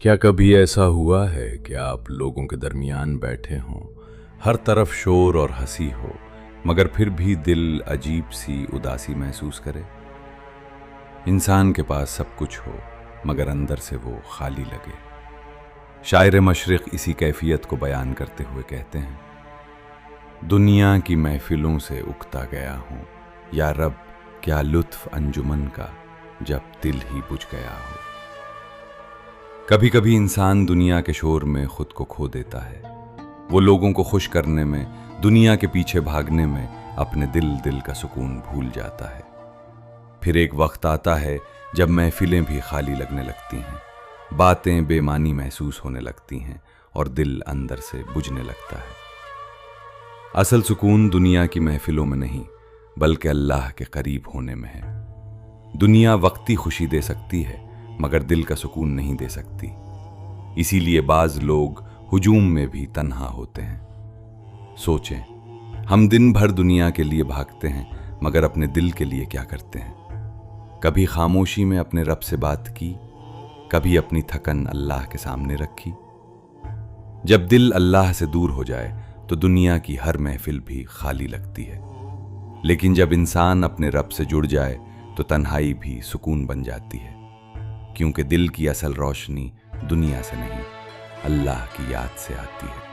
کیا کبھی ایسا ہوا ہے کہ آپ لوگوں کے درمیان بیٹھے ہوں، ہر طرف شور اور ہنسی ہو، مگر پھر بھی دل عجیب سی اداسی محسوس کرے؟ انسان کے پاس سب کچھ ہو مگر اندر سے وہ خالی لگے۔ شاعر مشرق اسی کیفیت کو بیان کرتے ہوئے کہتے ہیں: دنیا کی محفلوں سے اکتا گیا ہوں، یا رب کیا لطف انجمن کا جب دل ہی بجھ گیا ہو۔ کبھی کبھی انسان دنیا کے شور میں خود کو کھو دیتا ہے، وہ لوگوں کو خوش کرنے میں، دنیا کے پیچھے بھاگنے میں اپنے دل کا سکون بھول جاتا ہے۔ پھر ایک وقت آتا ہے جب محفلیں بھی خالی لگنے لگتی ہیں، باتیں بے معنی محسوس ہونے لگتی ہیں اور دل اندر سے بجھنے لگتا ہے۔ اصل سکون دنیا کی محفلوں میں نہیں بلکہ اللہ کے قریب ہونے میں ہے۔ دنیا وقتی خوشی دے سکتی ہے مگر دل کا سکون نہیں دے سکتی، اسی لیے بعض لوگ ہجوم میں بھی تنہا ہوتے ہیں۔ سوچیں، ہم دن بھر دنیا کے لیے بھاگتے ہیں مگر اپنے دل کے لیے کیا کرتے ہیں؟ کبھی خاموشی میں اپنے رب سے بات کی، کبھی اپنی تھکن اللہ کے سامنے رکھی۔ جب دل اللہ سے دور ہو جائے تو دنیا کی ہر محفل بھی خالی لگتی ہے، لیکن جب انسان اپنے رب سے جڑ جائے تو تنہائی بھی سکون بن جاتی ہے، کیونکہ دل کی اصل روشنی دنیا سے نہیں، اللہ کی یاد سے آتی ہے۔